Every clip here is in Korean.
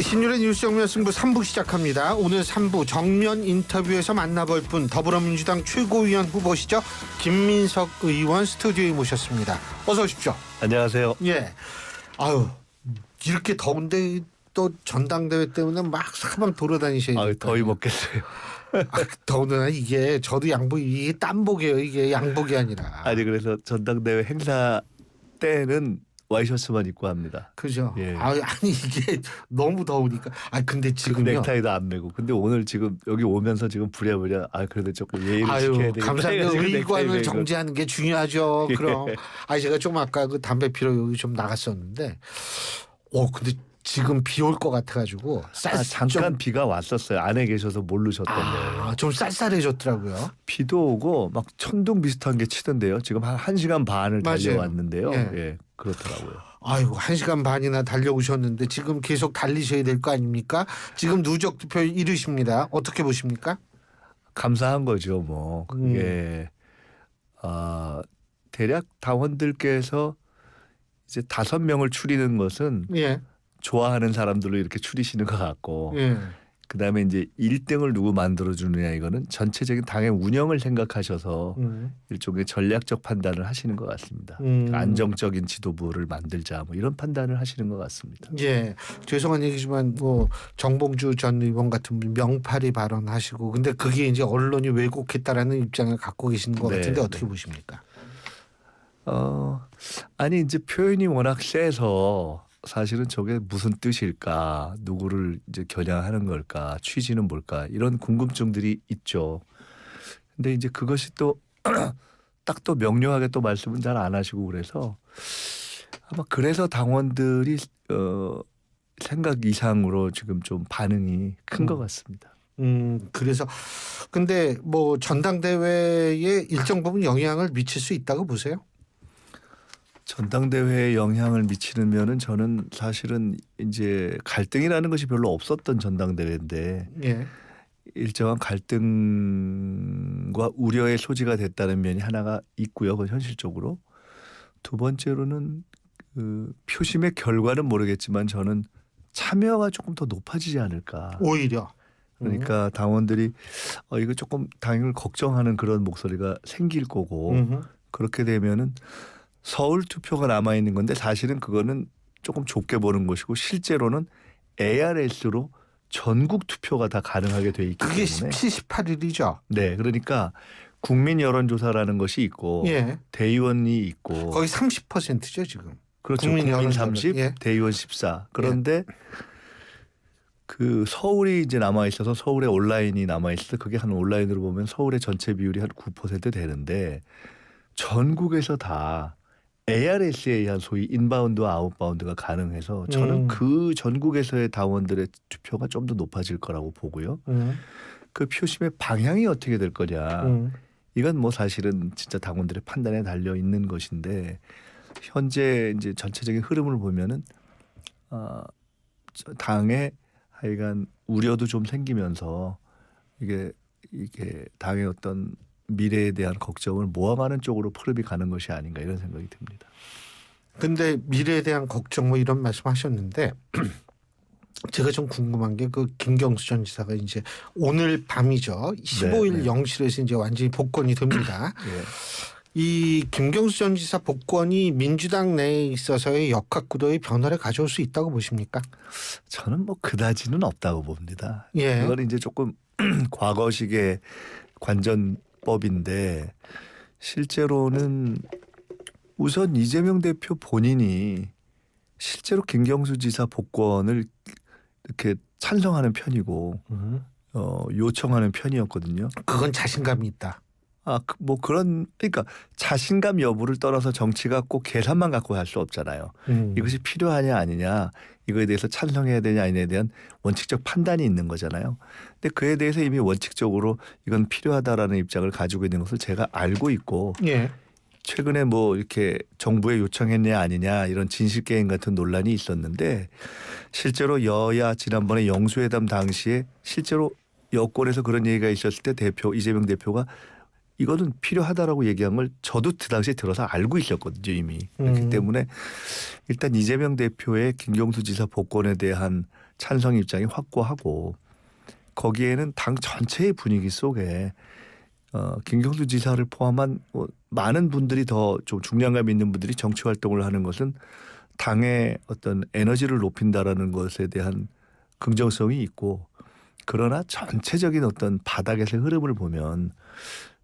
신율의 뉴스 정면 승부 3부 시작합니다. 오늘 3부 정면 인터뷰에서 만나볼 분 더불어민주당 최고위원 후보시죠. 김민석 의원 스튜디오에 모셨습니다. 어서 오십시오. 안녕하세요. 예. 아유 이렇게 더운데 또 전당대회 때문에 막 사방 돌아다니셔야 돼요. 더위 먹겠어요. 더우나 이게 저도 양복 이게 땀복이에요. 이게 양복이 아니라. 아니 그래서 전당대회 행사 때는 와이셔츠만 입고 합니다. 그죠. 예. 아니 이게 너무 더우니까. 근데 지금요. 넥타이도 안 메고. 근데 오늘 지금 여기 오면서 지금 부랴부랴 그래도 조금 예의를 지켜야 되겠다. 감사합니다. 의관을 정지하는 게 중요하죠. 예. 그럼. 제가 좀 아까 그 담배 피러 여기 좀 나갔었는데. 근데 지금 비 올 것 같아가지고 잠깐 비가 왔었어요. 안에 계셔서 모르셨던데. 좀 쌀쌀해졌더라고요. 비도 오고 막 천둥 비슷한 게 치던데요. 지금 한 1시간 반을 맞아요. 달려왔는데요. 예. 예, 그렇더라고요. 아이고 1시간 반이나 달려오셨는데 지금 계속 달리셔야 될 거 아닙니까? 지금 누적 득표 이르십니다. 어떻게 보십니까? 감사한 거죠. 뭐 그게 대략 당원들께서 이제 5명을 추리는 것은 예. 좋아하는 사람들로 이렇게 추리시는 것 같고 예. 그다음에 이제 1등을 누구 만들어주느냐 이거는 전체적인 당의 운영을 생각하셔서 일종의 전략적 판단을 하시는 것 같습니다. 안정적인 지도부를 만들자 뭐 이런 판단을 하시는 것 같습니다. 예, 죄송한 얘기지만 뭐 정봉주 전 의원 같은 분 명팔이 발언하시고 근데 그게 이제 언론이 왜곡했다라는 입장을 갖고 계시는 것 같은데 어떻게 보십니까? 아니 이제 표현이 워낙 세서 사실은 저게 무슨 뜻일까, 누구를 이제 겨냥하는 걸까, 취지는 뭘까 이런 궁금증들이 있죠. 근데 이제 그것이 또 딱 또 명료하게 또 말씀은 잘 안 하시고 그래서 아마 그래서 당원들이 생각 이상으로 지금 좀 반응이 큰 것 같습니다. 그래서 근데 뭐 전당대회에 일정 부분 영향을 미칠 수 있다고 보세요? 전당대회에 영향을 미치면은 저는 사실은 이제 갈등이라는 것이 별로 없었던 전당대회인데 예. 일정한 갈등과 우려의 소지가 됐다는 면이 하나가 있고요. 그건 현실적으로. 두 번째로는 그 표심의 결과는 모르겠지만 저는 참여가 조금 더 높아지지 않을까. 오히려. 그러니까 당원들이 이거 조금 당을 걱정하는 그런 목소리가 생길 거고 그렇게 되면은 서울 투표가 남아 있는 건데 사실은 그거는 조금 좁게 보는 것이고 실제로는 ARS로 전국 투표가 다 가능하게 돼 있기 그게 때문에 17, 18일이죠. 네, 그러니까 국민 여론조사라는 것이 있고 예. 대의원이 있고 거의 30%죠 지금. 그렇죠. 국민 국민 여론조사. 30, 예. 대의원 14. 그런데 그 서울이 이제 남아 있어서 서울에 온라인이 남아 있어서 그게 한 온라인으로 보면 서울의 전체 비율이 한 9% 되는데 전국에서 다 ARS에 의한 소위 인바운드와 아웃바운드가 가능해서 저는 그 전국에서의 당원들의 투표가 좀 더 높아질 거라고 보고요. 그 표심의 방향이 어떻게 될 거냐. 이건 뭐 사실은 진짜 당원들의 판단에 달려 있는 것인데 현재 이제 전체적인 흐름을 보면은 당의 하여간 우려도 좀 생기면서 이게 당의 어떤 미래에 대한 걱정을 모아가는 쪽으로 흐름이 가는 것이 아닌가 이런 생각이 듭니다. 근데 미래에 대한 걱정 뭐 이런 말씀하셨는데 제가 좀 궁금한 게 그 김경수 전 지사가 이제 오늘 밤이죠. 15일 0시에서 이제 완전히 복권이 됩니다. 예. 이 김경수 전 지사 복권이 민주당 내에 있어서의 역학구도의 변화를 가져올 수 있다고 보십니까? 저는 뭐 그다지는 없다고 봅니다. 예. 그건 이제 조금 과거식의 관전법인데 실제로는 우선 이재명 대표 본인이 실제로 김경수 지사 복권을 이렇게 찬성하는 편이고 요청하는 편이었거든요. 그건 자신감이 있다. 뭐 그러니까 자신감 여부를 떠나서 정치가 꼭 계산만 갖고 할 수 없잖아요. 이것이 필요하냐 아니냐 이거에 대해서 찬성해야 되냐 아니냐에 대한 원칙적 판단이 있는 거잖아요. 근데 그에 대해서 이미 원칙적으로 이건 필요하다라는 입장을 가지고 있는 것을 제가 알고 있고 예. 최근에 뭐 이렇게 정부에 요청했냐 아니냐 이런 진실게임 같은 논란이 있었는데 실제로 여야 지난번에 영수회담 당시에 실제로 여권에서 그런 얘기가 있었을 때 이재명 대표가 이거는 필요하다라고 얘기한 걸 저도 그 당시에 들어서 알고 있었거든요 이미. 그렇기 때문에 일단 이재명 대표의 김경수 지사 복권에 대한 찬성 입장이 확고하고 거기에는 당 전체의 분위기 속에 김경수 지사를 포함한 많은 분들이 더 좀 중량감 있는 분들이 정치 활동을 하는 것은 당의 어떤 에너지를 높인다라는 것에 대한 긍정성이 있고 그러나 전체적인 어떤 바닥에서의 흐름을 보면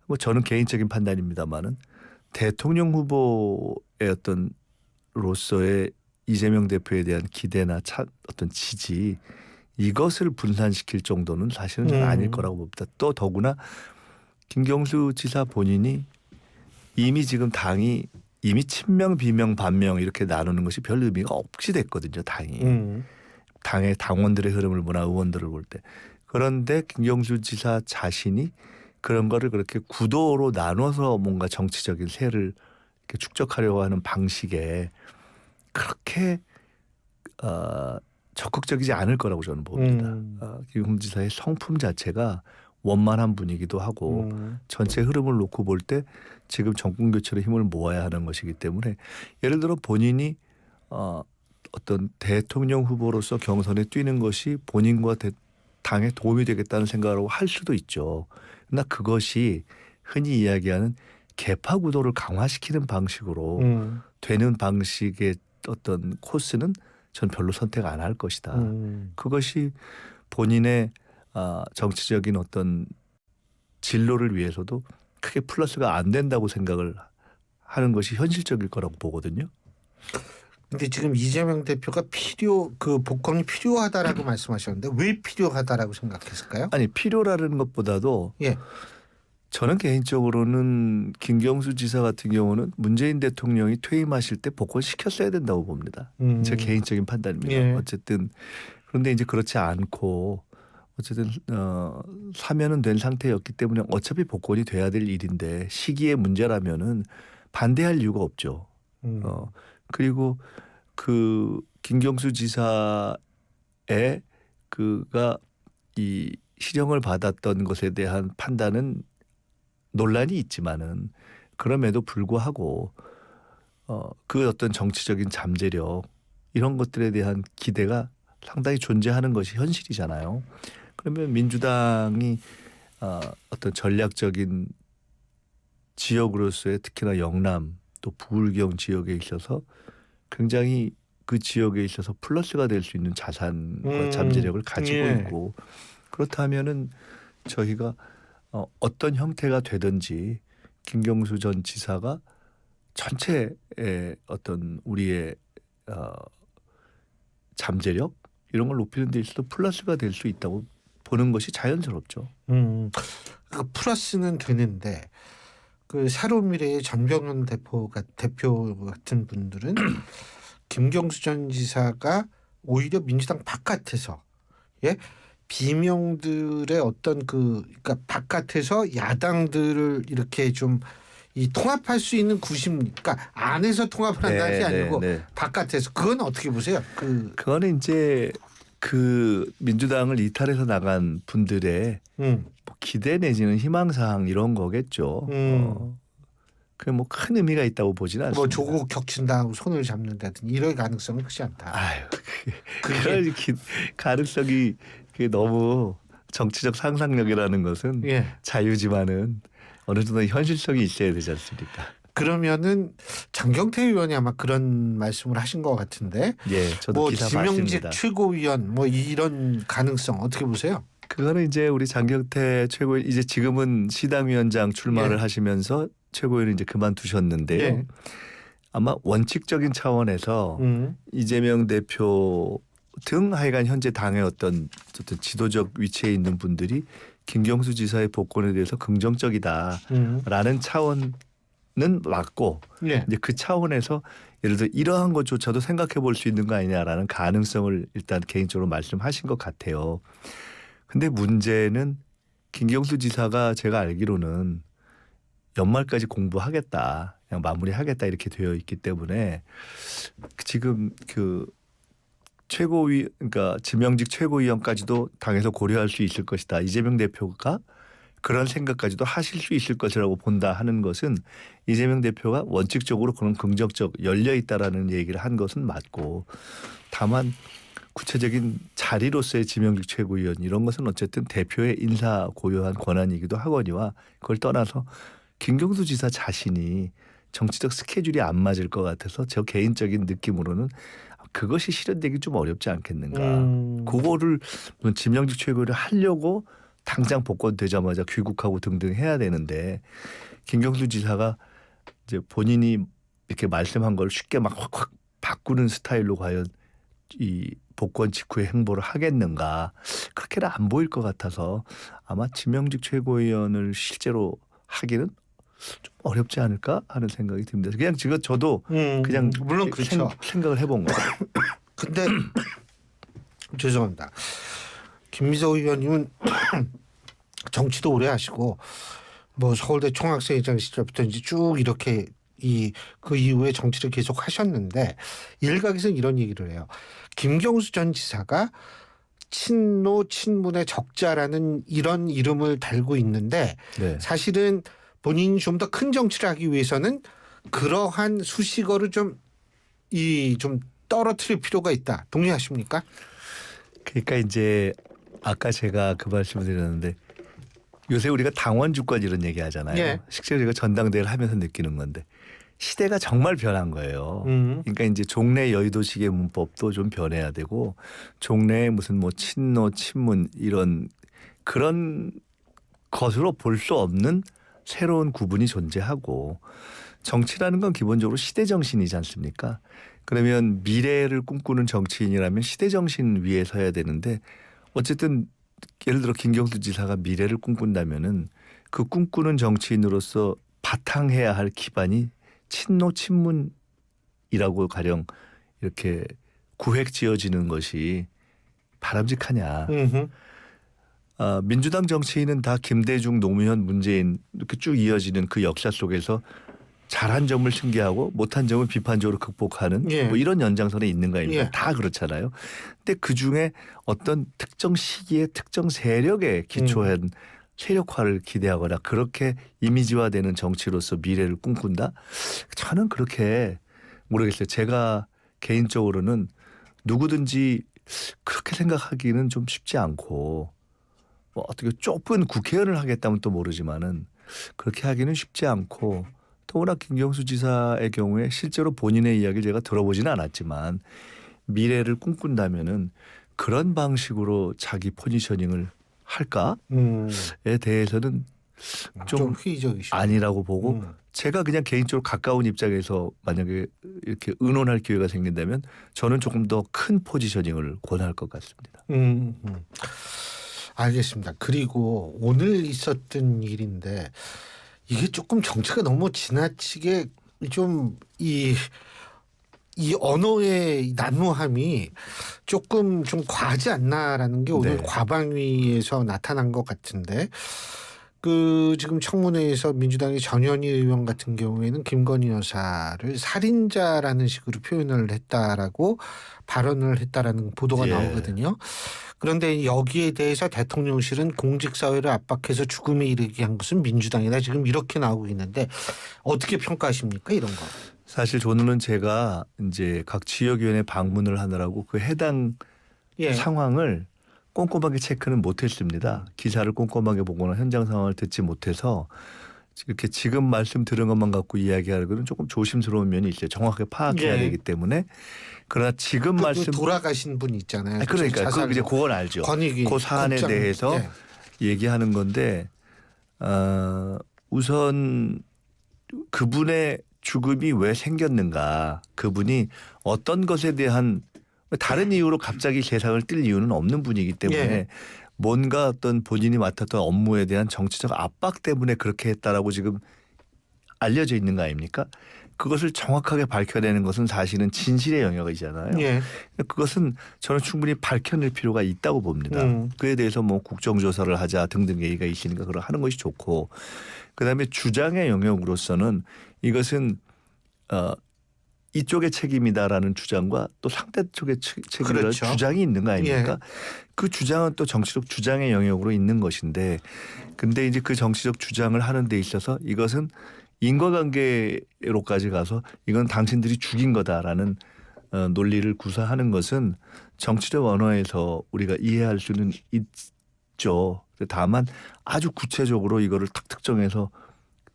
뭐 저는 개인적인 판단입니다만은 대통령 후보의 어떤 로서의 이재명 대표에 대한 기대나 어떤 지지 이것을 분산시킬 정도는 사실은 저는 아닐 거라고 봅니다. 또 더구나 김경수 지사 본인이 이미 지금 당이 이미 친명 비명 반명 이렇게 나누는 것이 별 의미가 없이 됐거든요. 당이. 당의 당원들의 흐름을 보나 의원들을 볼 때. 그런데 김경수 지사 자신이 그런 거를 그렇게 구도로 나눠서 뭔가 정치적인 세를 이렇게 축적하려고 하는 방식에 그렇게 적극적이지 않을 거라고 저는 봅니다. 김경수 지사의 성품 자체가 원만한 분이기도 하고 전체 흐름을 놓고 볼 때 지금 정권 교체로 힘을 모아야 하는 것이기 때문에 예를 들어 본인이 어떤 대통령 후보로서 경선에 뛰는 것이 본인과 당에 도움이 되겠다는 생각으로 할 수도 있죠. 그러나 그것이 흔히 이야기하는 계파 구도를 강화시키는 방식으로 되는 방식의 어떤 코스는 전 별로 선택 안 할 것이다. 그것이 본인의 정치적인 어떤 진로를 위해서도 크게 플러스가 안 된다고 생각을 하는 것이 현실적일 거라고 보거든요. 근데 지금 이재명 대표가 그 복권이 필요하다라고 말씀하셨는데 왜 필요하다라고 생각했을까요? 아니 필요라는 것보다도 예. 저는 개인적으로는 김경수 지사 같은 경우는 문재인 대통령이 퇴임하실 때 복권 시켰어야 된다고 봅니다. 제 개인적인 판단입니다. 예. 어쨌든 그런데 이제 그렇지 않고 어쨌든 사면은 된 상태였기 때문에 어차피 복권이 돼야 될 일인데 시기의 문제라면은 반대할 이유가 없죠. 그리고 그 김경수 지사의 그가 이 실형을 받았던 것에 대한 판단은 논란이 있지만은 그럼에도 불구하고 그 어떤 정치적인 잠재력 이런 것들에 대한 기대가 상당히 존재하는 것이 현실이잖아요. 그러면 민주당이 어떤 전략적인 지역으로서의 특히나 영남 또 부울경 지역에 있어서 굉장히 그 지역에 있어서 플러스가 될 수 있는 자산과 잠재력을 가지고 예. 있고 그렇다면은 저희가 어떤 형태가 되든지 김경수 전 지사가 전체의 어떤 우리의 잠재력 이런 걸 높이는 데 있어서 플러스가 될 수 있다고 보는 것이 자연스럽죠. 그 플러스는 되는데 그 새로운 미래의 전병훈 대표 같은 분들은 김경수 전 지사가 오히려 민주당 바깥에서 비명들의 어떤 그러니까 바깥에서 야당들을 이렇게 좀 이 통합할 수 있는 그러니까 안에서 통합을 한다는 게 아니고 바깥에서 그건 어떻게 보세요? 그거는 이제 그 민주당을 이탈해서 나간 분들의 뭐 기대 내지는 희망사항 이런 거겠죠. 그게 뭐 큰 의미가 있다고 보지는 않습니다. 뭐 조국 격친당하고 손을 잡는다든지 이럴 가능성은 크지 않다. 아유, 그런 가능성이 그게 너무 정치적 상상력이라는 것은 자유지만은 어느 정도 현실성이 있어야 되지 않습니까? 그러면은 장경태 의원이 아마 그런 말씀을 하신 것 같은데, 저도 뭐 기사 지명직 봤습니다. 최고위원 뭐 이런 가능성 어떻게 보세요? 그거는 이제 우리 장경태 최고위원 이제 지금은 시당위원장 출마를 하시면서 최고위원을 이제 그만두셨는데요. 아마 원칙적인 차원에서 이재명 대표 등 하여간 현재 당의 어떤 지도적 위치에 있는 분들이 김경수 지사의 복권에 대해서 긍정적이다라는 차원은 맞고 이제 그 차원에서 예를 들어 이러한 것조차도 생각해 볼 수 있는 거 아니냐라는 가능성을 일단 개인적으로 말씀하신 것 같아요. 근데 문제는 김경수 지사가 제가 알기로는 연말까지 공부하겠다, 그냥 마무리하겠다 이렇게 되어 있기 때문에 지금 그 그러니까 지명직 최고위원까지도 당에서 고려할 수 있을 것이다. 이재명 대표가 그런 생각까지도 하실 수 있을 것이라고 본다 하는 것은 이재명 대표가 원칙적으로 그런 긍정적 열려 있다라는 얘기를 한 것은 맞고, 다만 구체적인 자리로서의 지명직 최고위원 이런 것은 어쨌든 대표의 인사 고유한 권한이기도 하거니와, 그걸 떠나서 김경수 지사 자신이 정치적 스케줄이 안 맞을 것 같아서 저 개인적인 느낌으로는 그것이 실현되기 좀 어렵지 않겠는가. 그거를 지명직 최고위를 하려고 당장 복권 되자마자 귀국하고 등등 해야 되는데, 김경수 지사가 이제 본인이 이렇게 말씀한 걸 쉽게 막 확 바꾸는 스타일로 과연 이 복권 직후의 행보를 하겠는가, 그렇게는 안 보일 것 같아서 아마 지명직 최고위원을 실제로 하기는 좀 어렵지 않을까 하는 생각이 듭니다. 그냥 지금 저도 그냥 물론 그렇죠. 생각을 해본 거예요. 근데 죄송합니다. 김미석 의원님은 정치도 오래 하시고 뭐 서울대 총학생회장 시절부터 이제 쭉 이렇게 그 이후에 정치를 계속 하셨는데, 일각에서는 이런 얘기를 해요. 김경수 전 지사가 친노 친문의 적자라는 이런 이름을 달고 있는데 네. 사실은 본인이 좀 더 큰 정치를 하기 위해서는 그러한 수식어를 좀 떨어뜨릴 필요가 있다. 동의하십니까? 그러니까 이제 아까 제가 그 말씀을 드렸는데, 요새 우리가 당원 주권 이런 얘기 하잖아요. 예. 실제로 제가 전당대회를 하면서 느끼는 건데, 시대가 정말 변한 거예요. 그러니까 이제 종래 여의도식의 문법도 좀 변해야 되고, 종래에 무슨 뭐 친노 친문 이런 그런 것으로 볼 수 없는 새로운 구분이 존재하고, 정치라는 건 기본적으로 시대 정신이지 않습니까? 그러면 미래를 꿈꾸는 정치인이라면 시대 정신 위에 서야 되는데, 어쨌든 예를 들어 김경수 지사가 미래를 꿈꾼다면은 그 꿈꾸는 정치인으로서 바탕해야 할 기반이 친노 친문이라고 가령 이렇게 구획 지어지는 것이 바람직하냐. 민주당 정치인은 다 김대중, 노무현, 문재인 이렇게 쭉 이어지는 그 역사 속에서 잘한 점을 승계하고 못한 점을 비판적으로 극복하는 예. 뭐 이런 연장선에 있는 거 아닙니까? 예. 다 그렇잖아요. 근데 그중에 어떤 특정 시기에 특정 세력에 기초한 세력화를 기대하거나 그렇게 이미지화되는 정치로서 미래를 꿈꾼다? 저는 그렇게 모르겠어요. 제가 개인적으로는 누구든지 그렇게 생각하기는 좀 쉽지 않고, 뭐 어떻게 좁은 국회의원을 하겠다면 또 모르지만은 그렇게 하기는 쉽지 않고, 더구나 김경수 지사의 경우에 실제로 본인의 이야기를 제가 들어보지는 않았지만 미래를 꿈꾼다면은 그런 방식으로 자기 포지셔닝을 할까에 대해서는 좀 회의적이시죠. 아니라고 보고, 제가 그냥 개인적으로 가까운 입장에서 만약에 이렇게 의논할 기회가 생긴다면 저는 조금 더 큰 포지셔닝을 권할 것 같습니다. 알겠습니다. 그리고 오늘 있었던 일인데, 이게 조금 정치가 너무 지나치게 좀 이 언어의 난무함이 조금 좀 과하지 않나라는 게 오늘 네. 과방위에서 나타난 것 같은데, 그 지금 청문회에서 민주당의 전현희 의원 같은 경우에는 김건희 여사를 살인자라는 식으로 표현을 했다라고 발언을 했다라는 보도가 예. 나오거든요. 그런데 여기에 대해서 대통령실은 공직사회를 압박해서 죽음에 이르게 한 것은 민주당이다, 지금 이렇게 나오고 있는데 어떻게 평가하십니까, 이런 거? 사실 저는 제가 이제 각 지역위원회 방문을 하느라고 그 해당 상황을 꼼꼼하게 체크는 못했습니다. 기사를 꼼꼼하게 보거나 현장 상황을 듣지 못해서 이렇게 지금 말씀 들은 것만 갖고 이야기하기는 조금 조심스러운 면이 있어요. 정확하게 파악해야 되기 때문에. 그러나 지금 말씀 돌아가신 분 있잖아요. 그러니까 그 이제 그건 알죠. 그 사안에 대해서 얘기하는 건데, 우선 그분의 죽음이 왜 생겼는가, 그분이 어떤 것에 대한 다른 이유로 갑자기 세상을 뜰 이유는 없는 분이기 때문에 뭔가 어떤 본인이 맡았던 업무에 대한 정치적 압박 때문에 그렇게 했다라고 지금 알려져 있는 거 아닙니까? 그것을 정확하게 밝혀내는 것은 사실은 진실의 영역이잖아요. 그것은 저는 충분히 밝혀낼 필요가 있다고 봅니다. 그에 대해서 뭐 국정조사를 하자 등등 얘기가 있으니까 그걸 하는 것이 좋고, 그다음에 주장의 영역으로서는 이것은 이쪽의 책임이다라는 주장과 또 상대 쪽의 책임이라는 그렇죠. 주장이 있는 거 아닙니까? 그 주장은 또 정치적 주장의 영역으로 있는 것인데, 근데 이제 그 정치적 주장을 하는 데 있어서 이것은 인과관계로까지 가서 이건 당신들이 죽인 거다라는 논리를 구사하는 것은 정치적 언어에서 우리가 이해할 수는 있죠. 다만 아주 구체적으로 이거를 탁 특정해서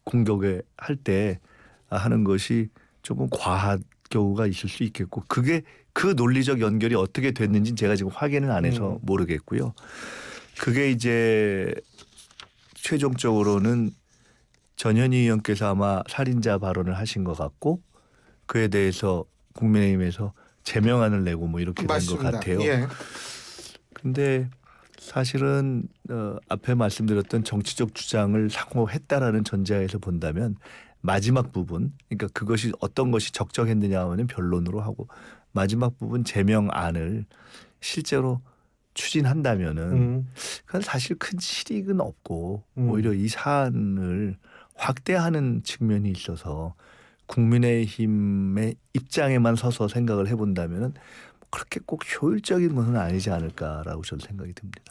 공격을 할 때 하는 것이 조금 과한 경우가 있을 수 있겠고, 그게 그 논리적 연결이 어떻게 됐는지 제가 지금 확인을 안 해서 모르겠고요. 그게 이제 최종적으로는 전현희 의원께서 아마 살인자 발언을 하신 것 같고, 그에 대해서 국민의힘에서 제명안을 내고 뭐 이렇게 된 것 같아요. 예. 근데 사실은 앞에 말씀드렸던 정치적 주장을 상호했다라는 전제하에서 본다면 마지막 부분, 그러니까 그것이 어떤 것이 적정했느냐 하면 변론으로 하고, 마지막 부분 제명안을 실제로 추진한다면은 그건 사실 큰 실익은 없고 오히려 이 사안을 확대하는 측면이 있어서 국민의힘의 입장에만 서서 생각을 해본다면은 그렇게 꼭 효율적인 것은 아니지 않을까라고 저는 생각이 듭니다.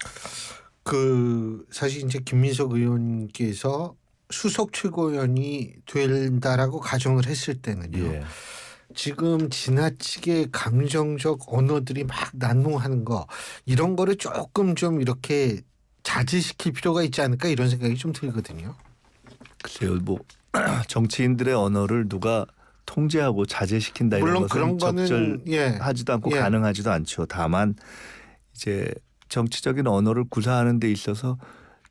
그 사실 이제 김민석 의원께서 수석 최고위원이 된다라고 가정을 했을 때는요. 예. 지금 지나치게 감정적 언어들이 막 난무하는 거, 이런 거를 조금 좀 이렇게 자제시킬 필요가 있지 않을까 이런 생각이 좀 들거든요. 글쎄요, 뭐 정치인들의 언어를 누가 통제하고 자제시킨다 이런 물론 것은 그런 거는 적절하지도 않고 가능하지도 않죠. 다만 이제 정치적인 언어를 구사하는 데 있어서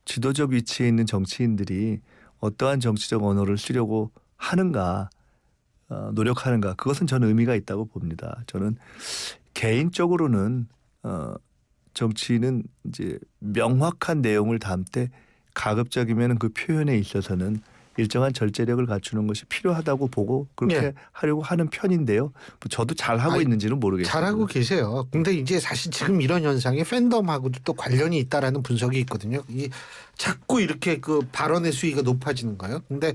지도적 위치에 있는 정치인들이 어떠한 정치적 언어를 쓰려고 하는가, 노력하는가, 그것은 저는 의미가 있다고 봅니다. 저는 개인적으로는 정치인은 이제 명확한 내용을 담되 가급적이면 그 표현에 있어서는 일정한 절제력을 갖추는 것이 필요하다고 보고 그렇게 하려고 하는 편인데요. 뭐 저도 잘하고 있는지는 모르겠어요. 잘하고 계세요. 근데 이제 사실 지금 이런 현상이 팬덤하고도 또 관련이 있다라는 분석이 있거든요. 이 자꾸 이렇게 그 발언의 수위가 높아지는 거예요. 근데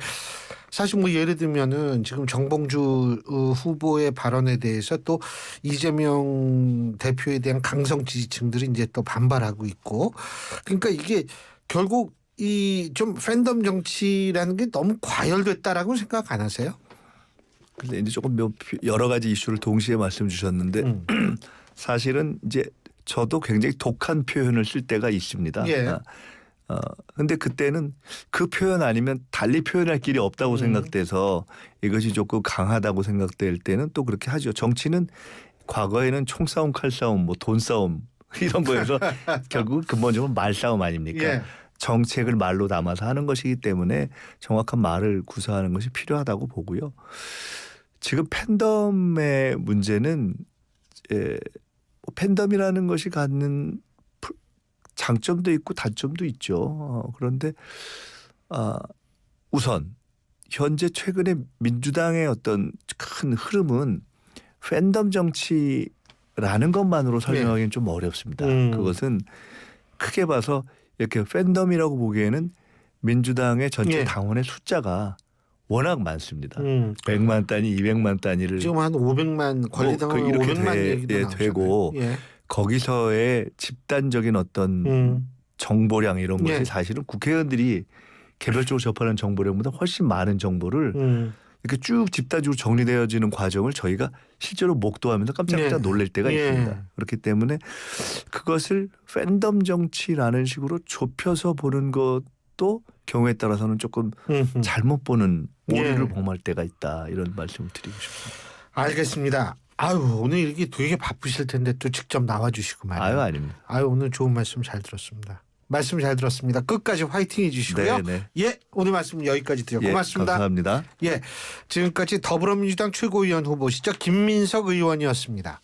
사실 뭐 예를 들면은 지금 정봉주 후보의 발언에 대해서 또 이재명 대표에 대한 강성 지지층들이 이제 또 반발하고 있고, 그러니까 이게 결국 이 좀 팬덤 정치라는 게 너무 과열됐다라고 생각 안 하세요? 근데 이제 조금 여러 가지 이슈를 동시에 말씀 주셨는데 사실은 이제 저도 굉장히 독한 표현을 쓸 때가 있습니다. 예. 근데 그때는 그 표현 아니면 달리 표현할 길이 없다고 생각돼서 이것이 조금 강하다고 생각될 때는 또 그렇게 하죠. 정치는 과거에는 총싸움, 칼싸움, 뭐 돈싸움 이런 거에서 결국 근본적으로 말싸움 아닙니까? 예. 정책을 말로 담아서 하는 것이기 때문에 정확한 말을 구사하는 것이 필요하다고 보고요. 지금 팬덤의 문제는 팬덤이라는 것이 갖는 장점도 있고 단점도 있죠. 그런데 우선 현재 최근에 민주당의 어떤 큰 흐름은 팬덤 정치라는 것만으로 설명하기는 좀 어렵습니다. 그것은 크게 봐서 이렇게 팬덤이라고 보기에는 민주당의 전체 당원의 숫자가 워낙 많습니다. 100만 단위, 200만 단위를 지금 한 500만 권리당원 이렇게 500만 얘기도 되고 거기서의 집단적인 어떤 정보량 이런 것이 사실은 국회의원들이 개별적으로 접하는 정보량보다 훨씬 많은 정보를 이렇게 쭉 집단적으로 정리되어지는 과정을 저희가 실제로 목도하면서 깜짝깜짝 놀랄 때가 있습니다. 그렇기 때문에 그것을 팬덤 정치라는 식으로 좁혀서 보는 것도 경우에 따라서는 조금 잘못 보는 오류를 범할 때가 있다, 이런 말씀을 드리고 싶습니다. 알겠습니다. 아유, 오늘 이렇게 되게 바쁘실 텐데 또 직접 나와주시고 말이에요. 아유, 아닙니다. 아유, 오늘 좋은 말씀 잘 들었습니다. 말씀 잘 들었습니다. 끝까지 화이팅 해주시고요. 네. 예, 오늘 말씀 여기까지 드려요. 고맙습니다. 감사합니다. 예, 지금까지 더불어민주당 최고위원 후보시죠, 김민석 의원이었습니다.